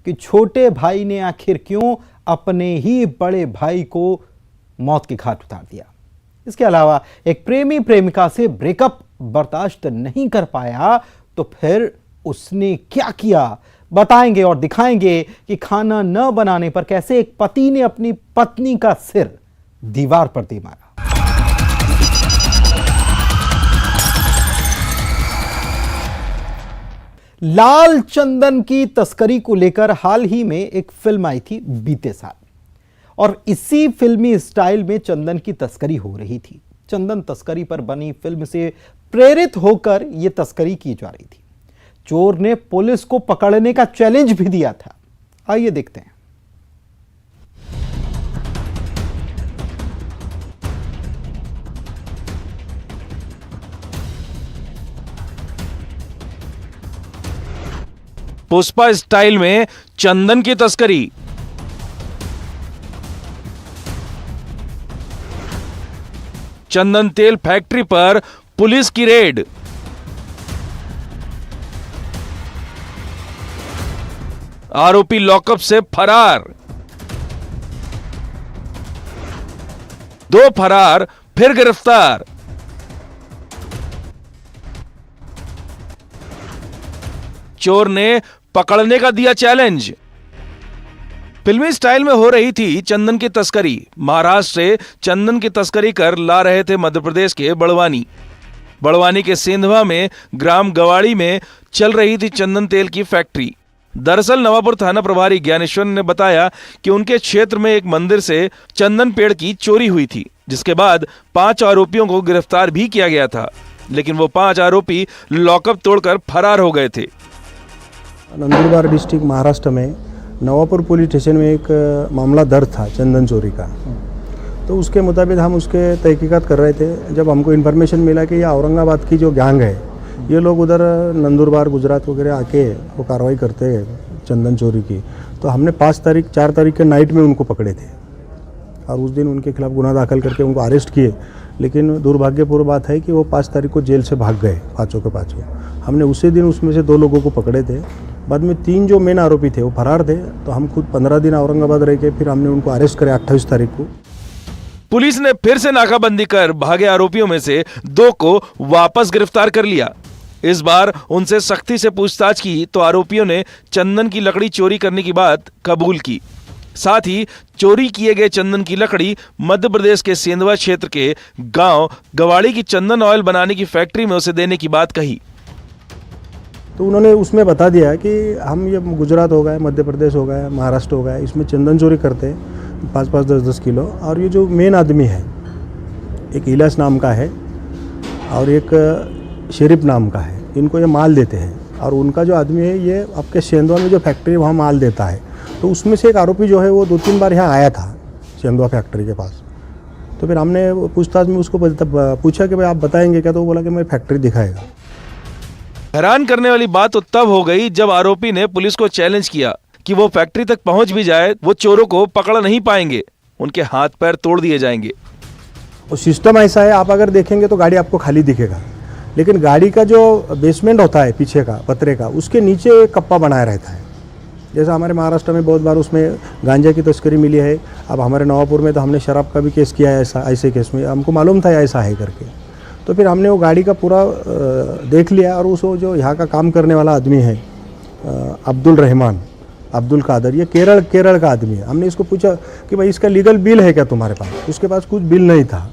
कि छोटे भाई ने आखिर क्यों अपने ही बड़े भाई को मौत के घाट उतार दिया। इसके अलावा एक प्रेमी प्रेमिका से ब्रेकअप बर्दाश्त नहीं कर पाया तो फिर उसने क्या किया, बताएंगे और दिखाएंगे कि खाना न बनाने पर कैसे एक पति ने अपनी पत्नी का सिर दीवार पर दे मारा। लाल चंदन की तस्करी को लेकर हाल ही में एक फिल्म आई थी बीते साल, और इसी फिल्मी स्टाइल में चंदन की तस्करी हो रही थी। चंदन तस्करी पर बनी फिल्म से प्रेरित होकर यह तस्करी की जा रही थी। चोर ने पुलिस को पकड़ने का चैलेंज भी दिया था। आइए देखते हैं। पुष्पा स्टाइल में चंदन की तस्करी। चंदन तेल फैक्ट्री पर पुलिस की रेड। आरोपी लॉकअप से फरार। 2 फरार फिर गिरफ्तार। चोर ने पकड़ने का दिया चैलेंज। फिल्मी स्टाइल में हो रही थी चंदन की तस्करी। महाराष्ट्र से चंदन की तस्करी कर ला रहे थे मध्य प्रदेश के बड़वानी के सेंधवा में ग्राम गवाड़ी में चल रही थी चंदन तेल की फैक्ट्री। दरअसल नवापुर थाना प्रभारी ज्ञानेश्वर ने बताया कि उनके क्षेत्र में एक मंदिर से चंदन पेड़ की चोरी हुई थी, जिसके बाद 5 आरोपियों को गिरफ्तार भी किया गया था, लेकिन वो 5 आरोपी लॉकअप तोड़कर फरार हो गए थे। नंदुरबार डिस्ट्रिक्ट महाराष्ट्र में नवापुर पुलिस स्टेशन में एक मामला दर्ज था चंदन चोरी का। तो उसके मुताबिक हम उसके तहकीकात कर रहे थे, जब हमको इन्फॉर्मेशन मिला कि ये औरंगाबाद की जो गैंग है, ये लोग उधर नंदुरबार गुजरात वगैरह आके वो कार्रवाई करते हैं चंदन चोरी की। तो हमने 4 तारीख के नाइट में उनको पकड़े थे और उस दिन उनके खिलाफ गुना दाखिल करके उनको अरेस्ट किए। लेकिन दुर्भाग्यपूर्ण बात है कि वो 5 तारीख को जेल से भाग गए, पाँचों के पाँचों। हमने उसी दिन उसमें से 2 लोगों को पकड़े थे। बाद में 3 जो मेन आरोपी थे वो फरार थे। तो हम खुद 15 दिन औरंगाबाद रह के फिर हमने उनको अरेस्ट करे 28 तारीख को। पुलिस ने फिर से नाकाबंदी कर भागे आरोपियों में से 2 को वापस गिरफ्तार कर लिया। इस बार उनसे सख्ती से पूछताछ की तो आरोपियों ने चंदन की लकड़ी चोरी करने की बात कबूल की। साथ ही चोरी किए गए चंदन की लकड़ी मध्य प्रदेश के सेंधवा क्षेत्र के गांव गवाड़ी की चंदन ऑयल बनाने की फैक्ट्री में उसे देने की बात कही। तो उन्होंने उसमें बता दिया कि हम ये गुजरात हो गए, मध्य प्रदेश हो गया, महाराष्ट्र हो गया, इसमें चंदन चोरी करते हैं 5-5, 10-10 किलो। और ये जो मेन आदमी है, एक इलास नाम का है और एक शरीफ नाम का है, इनको ये माल देते हैं। और उनका जो आदमी है ये आपके सेंधवा में जो फैक्ट्री है वहाँ माल देता है। तो उसमें से एक आरोपी जो है वो 2-3 बार यहाँ आया था सेंधवा फैक्ट्री के पास। तो फिर हमने पूछताछ में उसको पूछा कि भाई आप बताएंगे क्या, तो वो बोला कि मैं फैक्ट्री दिखाएगा। हैरान करने वाली बात तो तब हो गई जब आरोपी ने पुलिस को चैलेंज किया कि वो फैक्ट्री तक पहुंच भी जाए, वो चोरों को पकड़ नहीं पाएंगे, उनके हाथ पैर तोड़ दिए जाएंगे। और सिस्टम ऐसा है, आप अगर देखेंगे तो गाड़ी आपको खाली दिखेगा, लेकिन गाड़ी का जो बेसमेंट होता है पीछे का पतरे का, उसके नीचे एक कप्पा बनाया रहता है। जैसा हमारे महाराष्ट्र में बहुत बार उसमें गांजा की तस्करी मिली है। अब हमारे नवापुर में तो हमने शराब का भी केस किया है, ऐसे केस में हमको मालूम था ऐसा है करके। तो फिर हमने वो गाड़ी का पूरा देख लिया और उसको जो यहाँ का काम करने वाला आदमी है अब्दुल कादर, ये केरल का आदमी है। हमने इसको पूछा कि भाई इसका लीगल बिल है क्या तुम्हारे पास? उसके पास कुछ बिल नहीं था।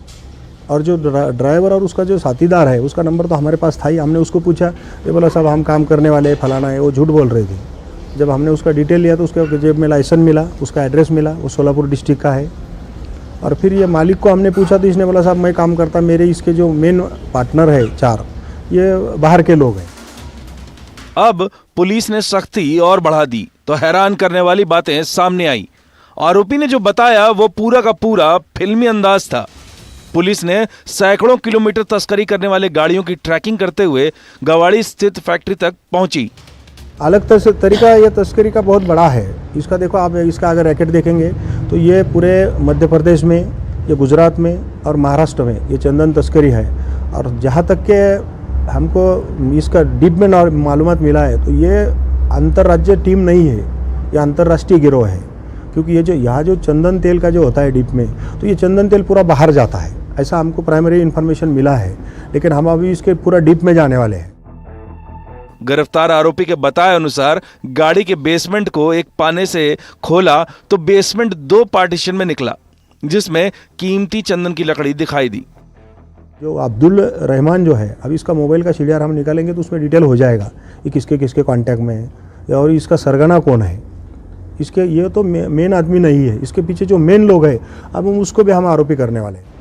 और जो ड्राइवर और उसका जो साथीदार है उसका नंबर तो हमारे पास था ही। हमने उसको पूछा, ये बोला साहब हम काम करने वाले हैं, फलाना है। वो झूठ बोल रहे थे। जब हमने उसका डिटेल लिया तो उसके जेब में लाइसेंस मिला, उसका एड्रेस मिला, वो सोलापुर डिस्ट्रिक्ट का है। और फिर ये मालिक को हमने पूछा तो इसने बोला साहब मैं काम करता, मेरे इसके जो मेन पार्टनर है 4, ये बाहर के लोग हैं। अब पुलिस ने सख्ती और बढ़ा दी तो हैरान करने वाली बातें सामने आई। आरोपी ने जो बताया वो पूरा का पूरा फिल्मी अंदाज था। पुलिस ने सैकड़ों किलोमीटर तस्करी करने वाले गाड़ियों की ट्रैकिंग करते हुए गवाड़ी स्थित फैक्ट्री तक पहुंची। अलग तरीका ये तस्करी का बहुत बड़ा है। इसका देखो आप, इसका अगर रैकेट देखेंगे तो ये पूरे मध्य प्रदेश में, ये गुजरात में और महाराष्ट्र में ये चंदन तस्करी है। और जहाँ तक के हमको इसका डीप में मालूमात मिला है तो ये अंतर्राज्यीय टीम नहीं है, ये अंतर्राष्ट्रीय गिरोह है, क्योंकि ये जो यहाँ जो चंदन तेल का जो होता है डिप में, तो ये चंदन तेल पूरा बाहर जाता है, ऐसा हमको प्राइमरी इन्फॉर्मेशन मिला है। लेकिन हम अभी इसके पूरा डिप में जाने वाले हैं। गिरफ्तार आरोपी के बताए अनुसार गाड़ी के बेसमेंट को एक पाने से खोला तो बेसमेंट 2 पार्टीशन में निकला, जिसमें कीमती चंदन की लकड़ी दिखाई दी। जो अब्दुल रहमान जो है, अभी इसका मोबाइल का सीडीआर हम निकालेंगे तो उसमें डिटेल हो जाएगा कि किसके किसके कांटेक्ट में है और इसका सरगना कौन है। इसके ये तो मेन आदमी नहीं है, इसके पीछे जो मेन लोग हैं अब हम उसको भी हम आरोपी करने वाले हैं।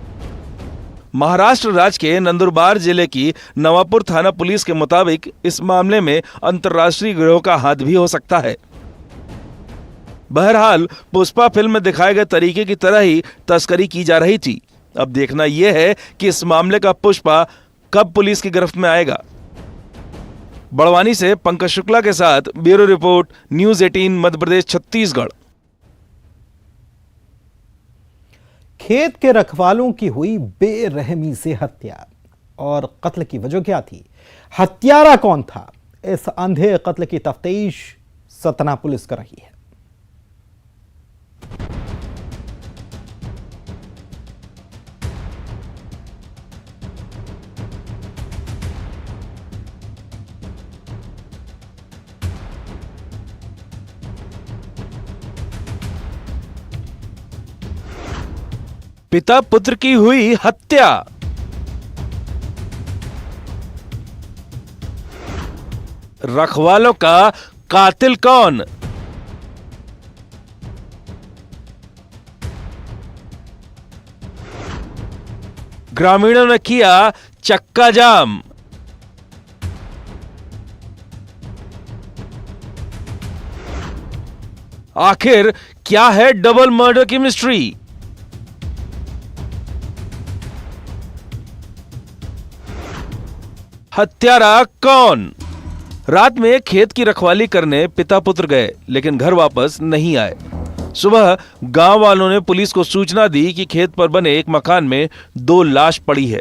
महाराष्ट्र राज्य के नंदुरबार जिले की नवापुर थाना पुलिस के मुताबिक इस मामले में अंतर्राष्ट्रीय गिरोह का हाथ भी हो सकता है। बहरहाल पुष्पा फिल्म में दिखाए गए तरीके की तरह ही तस्करी की जा रही थी। अब देखना यह है कि इस मामले का पुष्पा कब पुलिस की गिरफ्त में आएगा। बड़वानी से पंकज शुक्ला के साथ bureau report, news 18 Madhya Pradesh Chhattisgarh. खेत के रखवालों की हुई बेरहमी से हत्या और कत्ल की वजह क्या थी, हत्यारा कौन था, इस अंधे कत्ल की तफ्तीश सतना पुलिस कर रही है। पिता पुत्र की हुई हत्या। रखवालों का कातिल कौन? ग्रामीणों ने किया चक्का जाम। आखिर क्या है डबल मर्डर की मिस्ट्री? हत्यारा कौन? रात में खेत की रखवाली करने पिता पुत्र गए, लेकिन घर वापस नहीं आए। सुबह गांव वालों ने पुलिस को सूचना दी कि खेत पर बने एक मकान में 2 लाश पड़ी है।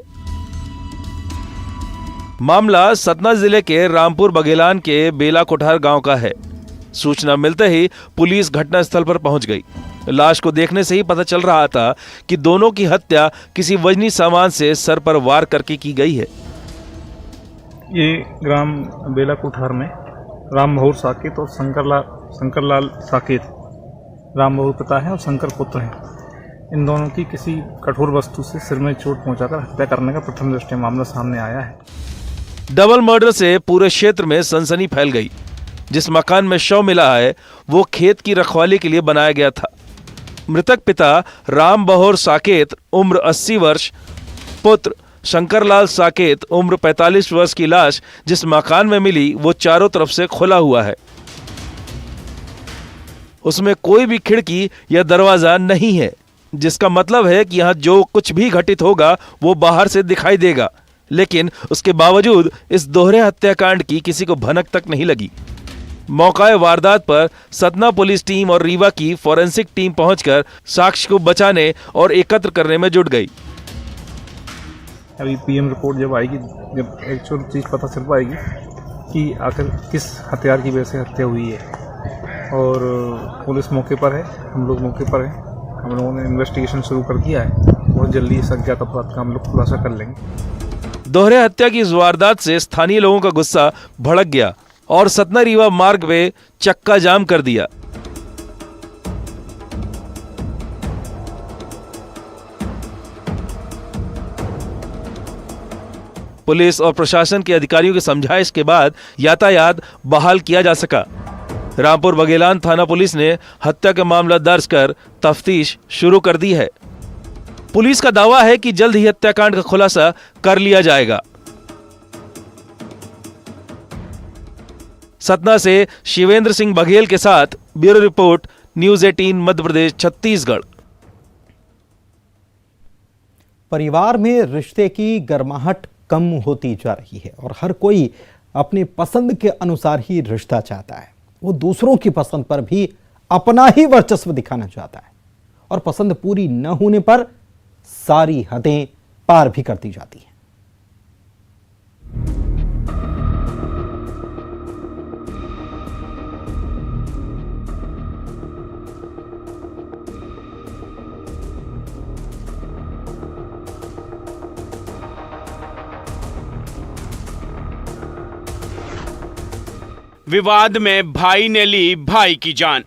मामला सतना जिले के रामपुर बघेलान के बेला कोठार गांव का है। सूचना मिलते ही पुलिस घटनास्थल पर पहुंच गई। लाश को देखने से ही पता चल रहा था कि दोनों की हत्या किसी वजनी सामान से सर पर वार करके की गई है। ये ग्राम बेला कोठार में राम बहुर साकेत और शंकरलाल साकेत, राम बहुर पिता है और शंकर पुत्र हैं। इन दोनों की किसी कठोर वस्तु से सिर में चोट पहुंचाकर हत्या करने का प्रथम दृष्टया मामला सामने आया है। डबल मर्डर से पूरे क्षेत्र में सनसनी फैल गई। जिस मकान में शव मिला है वो खेत की रखवाली के लिए बनाया गया था। मृतक पिता राम बहोर साकेत उम्र 80 वर्ष, पुत्र शंकरलाल साकेत उम्र 45 वर्ष की लाश जिस मकान में मिली वो चारों तरफ से खुला हुआ है। उसमें कोई भी खिड़की या दरवाजा नहीं है, जिसका मतलब है कि यहां जो कुछ भी घटित होगा वो बाहर से दिखाई देगा। लेकिन उसके बावजूद इस दोहरे हत्याकांड की किसी को भनक तक नहीं लगी। मौकाए वारदात पर सतना पुलिस टीम और रीवा की फॉरेंसिक टीम पहुंचकर साक्ष्य को बचाने और एकत्र करने में जुट गई। अभी पीएम रिपोर्ट जब आएगी, जब एक्चुअल चीज़ पता चल पाएगी कि आखिर किस हथियार की वजह से हत्या हुई है। और पुलिस मौके पर है, हम लोग मौके पर हैं, हम लोगों ने इन्वेस्टिगेशन शुरू कर दिया है। बहुत जल्दी इस अज्ञात अपराध का हम लोग खुलासा कर लेंगे। दोहरे हत्या की इस वारदात से स्थानीय लोगों का गुस्सा भड़क गया और सतना रीवा मार्ग में चक्का जाम कर दिया। पुलिस और प्रशासन के अधिकारियों की समझाइश के बाद यातायात बहाल किया जा सका। रामपुर बघेलान थाना पुलिस ने हत्या का मामला दर्ज कर तफ्तीश शुरू कर दी है। पुलिस का दावा है कि जल्द ही हत्याकांड का खुलासा कर लिया जाएगा। सतना से शिवेंद्र सिंह बघेल के साथ bureau report, news 18 Madhya Pradesh Chhattisgarh. परिवार में रिश्ते की गर्माहट कम होती जा रही है और हर कोई अपनी पसंद के अनुसार ही रिश्ता चाहता है। वो दूसरों की पसंद पर भी अपना ही वर्चस्व दिखाना चाहता है और पसंद पूरी न होने पर सारी हदें पार भी करती जाती हैं। विवाद में भाई ने ली भाई की जान।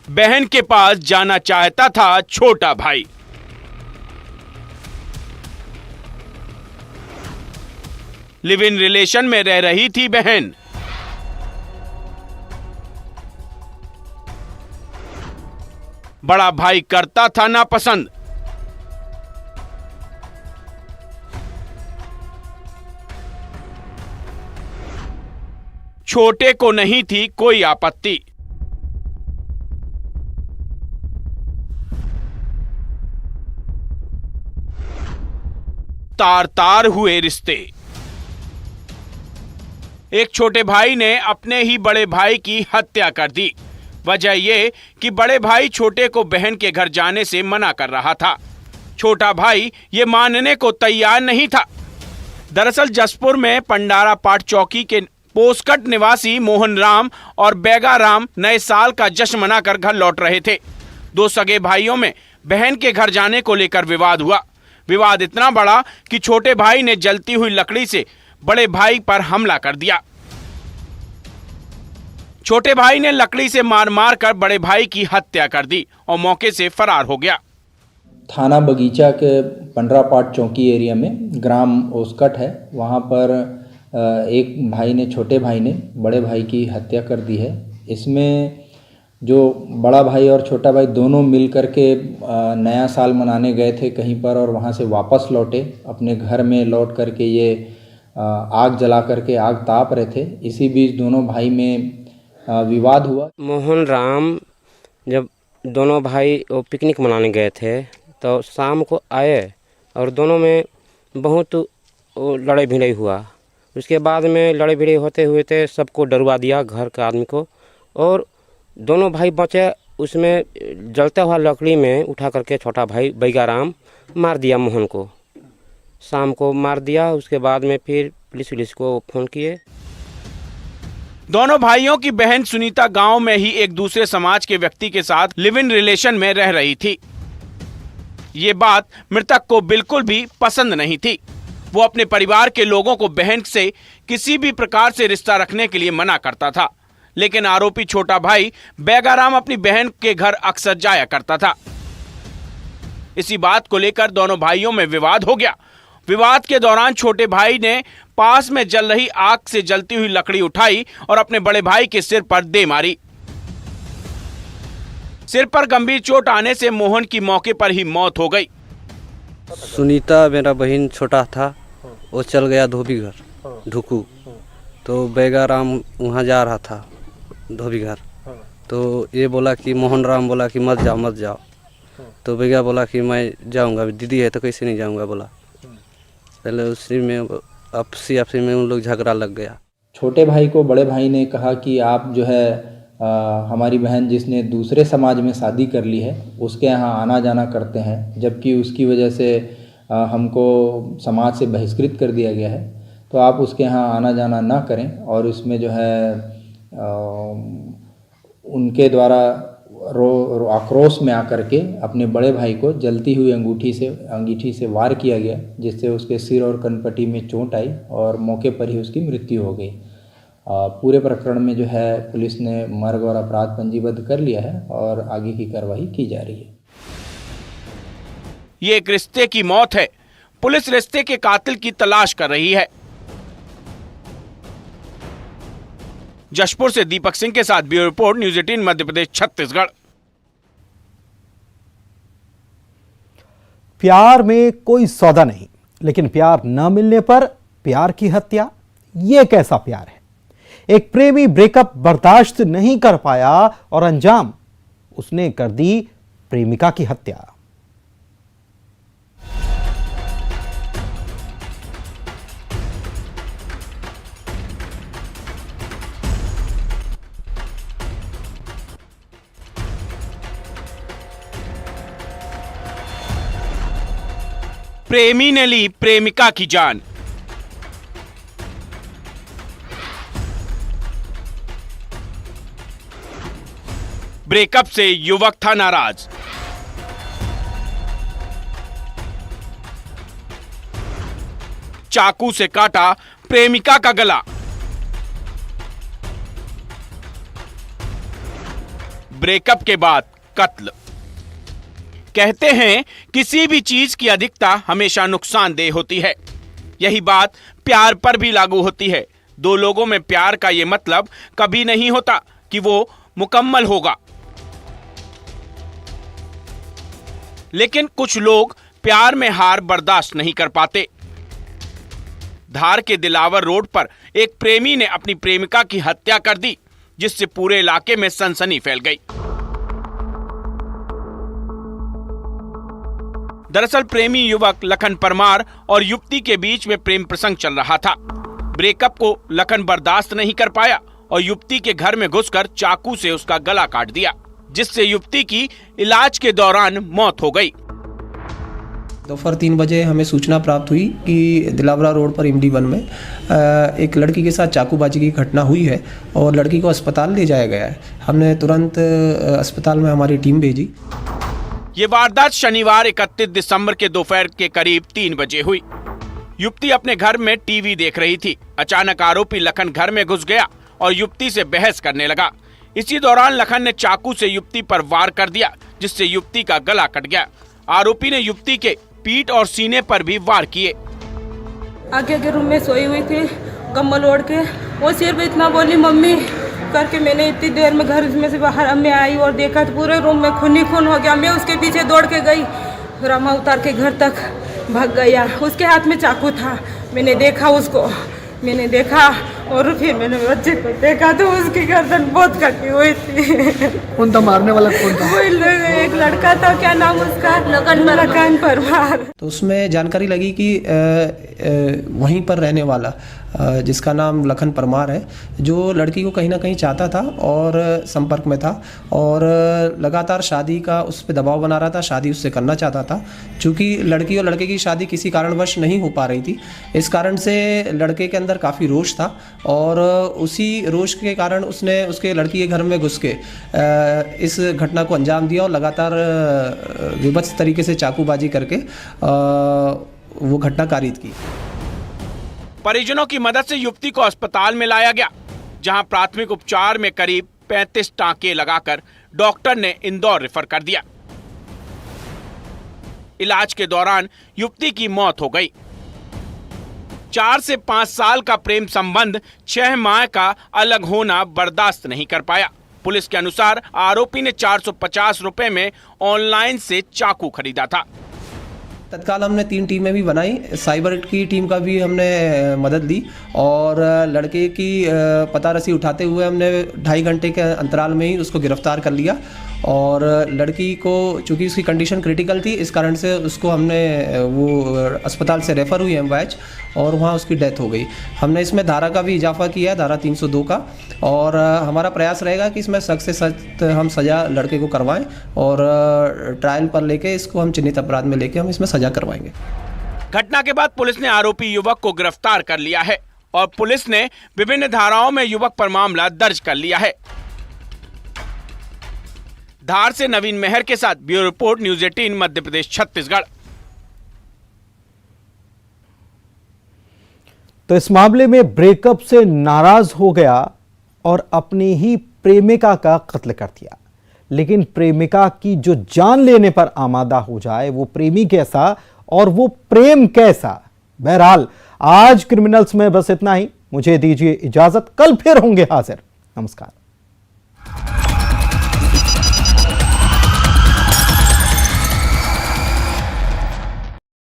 बहन के पास जाना चाहता था छोटा भाई। लिव इन रिलेशन में रह रही थी बहन। बड़ा भाई करता था नापसंद। छोटे को नहीं थी कोई आपत्ति। तार तार हुए रिश्ते। एक छोटे भाई ने अपने ही बड़े भाई की हत्या कर दी। वजह यह कि बड़े भाई छोटे को बहन के घर जाने से मना कर रहा था। छोटा भाई ये मानने को तैयार नहीं था। दरअसल जसपुर में पंडारा पाट चौकी के पोस्कट निवासी मोहन राम और बैगा राम नए साल का जश्न मनाकर घर लौट रहे थे। दो सगे भाइयों में बहन के घर जाने को लेकर विवाद हुआ। विवाद इतना बड़ा कि छोटे भाई ने जलती हुई लकड़ी से बड़े भाई पर हमला कर दिया। छोटे भाई ने लकड़ी से मार मार कर बड़े भाई की हत्या कर दी और मौके से फरार हो गया। थाना बगीचा के पंडरापाट चौकी एरिया में ग्राम ओस्कट है, वहाँ पर एक भाई ने, छोटे भाई ने बड़े भाई की हत्या कर दी है। इसमें जो बड़ा भाई और छोटा भाई दोनों मिल कर के नया साल मनाने गए थे कहीं पर और वहाँ से वापस लौटे। अपने घर में लौट कर के ये आग जला करके आग ताप रहे थे। इसी बीच दोनों भाई में विवाद हुआ। मोहन राम जब दोनों भाई वो पिकनिक मनाने गए थे तो शाम को आए और दोनों में बहुत लड़ाई भिड़ाई हुआ। उसके बाद में लड़ाई भिड़ाई होते हुए थे सबको डरवा दिया, घर के आदमी को, और दोनों भाई बचे। उसमें जलता हुआ लकड़ी में उठा करके छोटा भाई बैगा राम मार दिया मोहन को। शाम को मार दिया। उसके बाद में फिर पुलिस को फोन किए। दोनों भाइयों की बहन सुनीता गांव में ही एक दूसरे समाज के व्यक्ति के साथ लिव इन रिलेशन में रह रही थी। ये बात मृतक को बिल्कुल भी पसंद नहीं थी। वो अपने परिवार के लोगों को बहन से किसी भी प्रकार से रिश्ता रखने के लिए मना करता था, लेकिन आरोपी छोटा भाई बैगाराम अपनी बहन के घर अक्सर जाया करता था। इसी बात को लेकर दोनों भाइयों में विवाद हो गया। विवाद के दौरान छोटे भाई ने पास में जल रही आग से जलती हुई लकड़ी उठाई और अपने बड़े भाई के सिर पर दे मारी। सिर पर गंभीर चोट आने से मोहन की मौके पर ही मौत हो गई। सुनीता मेरा बहन छोटा था, वो चल गया धोबी घर ढुकू। तो बैगाराम वहाँ जा रहा था धोबी घर, तो ये बोला कि मोहन राम बोला कि मत जाओ। तो बैगा बोला कि मैं जाऊँगा, दीदी है तो कैसे नहीं जाऊँगा बोला। पहले उसी में आपसी में उन लोग झगड़ा लग गया। छोटे भाई को बड़े भाई ने कहा कि आप जो है हमारी बहन जिसने दूसरे समाज में शादी कर ली है उसके यहाँ आना जाना करते हैं, जबकि उसकी वजह से हमको समाज से बहिष्कृत कर दिया गया है, तो आप उसके यहाँ आना जाना ना करें। और इसमें जो है उनके द्वारा आक्रोश में आकर के अपने बड़े भाई को जलती हुई अंगीठी से वार किया गया, जिससे उसके सिर और कनपट्टी में चोट आई और मौके पर ही उसकी मृत्यु हो गई। पूरे प्रकरण में जो है पुलिस ने मर्ग और अपराध पंजीबद्ध कर लिया है और आगे की कार्रवाई की जा रही है। ये एक रिश्ते की मौत है। पुलिस रिश्ते के कातिल की तलाश कर रही है। जशपुर से दीपक सिंह के साथ bureau report, news 18 Madhya Pradesh Chhattisgarh. प्यार में कोई सौदा नहीं, लेकिन प्यार न मिलने पर प्यार की हत्या, यह कैसा प्यार है? एक प्रेमी ब्रेकअप बर्दाश्त नहीं कर पाया और अंजाम उसने कर दी प्रेमिका की हत्या। प्रेमी ने ली प्रेमिका की जान। ब्रेकअप से युवक था नाराज। चाकू से काटा प्रेमिका का गला। ब्रेकअप के बाद कत्ल। कहते हैं किसी भी चीज की अधिकता हमेशा नुकसानदेह होती है। यही बात प्यार पर भी लागू होती है। दो लोगों में प्यार का यह मतलब कभी नहीं होता कि वो मुकम्मल होगा, लेकिन कुछ लोग प्यार में हार बर्दाश्त नहीं कर पाते। धार के दिलावर रोड पर एक प्रेमी ने अपनी प्रेमिका की हत्या कर दी, जिससे पूरे इलाके में सनसनी फैल गई। दरअसल प्रेमी युवक लखन परमार और युवती के बीच में प्रेम प्रसंग चल रहा था। ब्रेकअप को लखन बर्दाश्त नहीं कर पाया और युवती के घर में घुसकर चाकू से उसका गला काट दिया, जिससे युवती की इलाज के दौरान मौत हो गई। दोपहर 3 बजे हमें सूचना प्राप्त हुई कि दिलावरा रोड पर इमडी 1 में एक लड़की के साथ चाकूबाजी की घटना हुई है और लड़की को अस्पताल ले जाया गया है। हमने तुरंत अस्पताल में हमारी टीम भेजी। ये वारदात शनिवार 31 दिसंबर के दोपहर के करीब 3 बजे हुई। युवती अपने घर में टीवी देख रही थी। अचानक आरोपी लखन घर में घुस गया और युवती से बहस करने लगा। इसी दौरान लखन ने चाकू से युवती पर वार कर दिया, जिससे युवती का गला कट गया। आरोपी ने युवती के पीठ और सीने पर भी वार किए। आगे रूम में सोई हुई थी, कम्बल ओढ़ के। वो सिर्फ इतना बोली मम्मी करके। मैंने इतनी देर में घर में से बाहर मैं आई और देखा तो पूरे रूम में खून ही खून हो गया। मैं उसके पीछे दौड़ के गई, रामा उतार के घर तक भाग गया। उसके हाथ में चाकू था। मैंने देखा उसको, मैंने देखा और फिर मैंने बच्चे को देखा तो उसकी गर्दन बहुत कटी हुई थी। कौन था मारने वाला? कौन था? वो एक लड़का था, क्या नाम उसका? लखन परमार। तो उसमें जानकारी लगी कि वहीं पर रहने वाला जिसका नाम लखन परमार है, जो लड़की को कहीं ना कहीं चाहता था और संपर्क में था और लगातार शादी का उस पर दबाव बना रहा था, शादी उससे करना चाहता था। चूँकि लड़की और लड़के की शादी किसी कारणवश नहीं हो पा रही थी, इस कारण से लड़के के अंदर काफ़ी रोष था और उसी रोष के कारण उसने उसके लड़की के घर में घुस के इस घटना को अंजाम दिया और लगातार विभत्स तरीके से चाकूबाजी करके वो घटना कारित की। परिजनों की मदद से युवती को अस्पताल में लाया गया, जहां प्राथमिक उपचार में करीब 35 टांके लगाकर डॉक्टर ने इंदौर रेफर कर दिया। इलाज के दौरान युवती की मौत हो गई। 4 से 5 साल का प्रेम संबंध 6 माह का अलग होना बर्दाश्त नहीं कर पाया। पुलिस के अनुसार आरोपी ने 450 रुपए में ऑनलाइन से चाकू खरीदा था। तत्काल हमने 3 टीमें भी बनाई। साइबर की टीम का भी हमने मदद ली और लड़के की पता रसी उठाते हुए हमने 2.5 घंटे के अंतराल में ही उसको गिरफ्तार कर लिया और लड़की को चूँकि उसकी कंडीशन क्रिटिकल थी, इस कारण से उसको हमने वो अस्पताल से रेफ़र हुई एमवाइच और वहाँ उसकी डेथ हो गई। हमने इसमें धारा का भी इजाफा किया, धारा 302 का, और हमारा प्रयास रहेगा कि इसमें सख्त से सख्त हम सज़ा लड़के को करवाएं और ट्रायल पर लेके इसको हम चिन्हित अपराध में लेके हम इसमें सज़ा करवाएंगे। घटना के बाद पुलिस ने आरोपी युवक को गिरफ्तार कर लिया है और पुलिस ने विभिन्न धाराओं में युवक पर मामला दर्ज कर लिया है। धार से नवीन मेहर के साथ bureau report, news 18 Madhya Pradesh Chhattisgarh. तो इस मामले में ब्रेकअप से नाराज हो गया और अपनी ही प्रेमिका का कत्ल कर दिया। लेकिन प्रेमिका की जो जान लेने पर आमादा हो जाए, वो प्रेमी कैसा और वो प्रेम कैसा। बहरहाल आज क्रिमिनल्स में बस इतना ही। मुझे दीजिए इजाजत, कल फिर होंगे हाजिर। नमस्कार।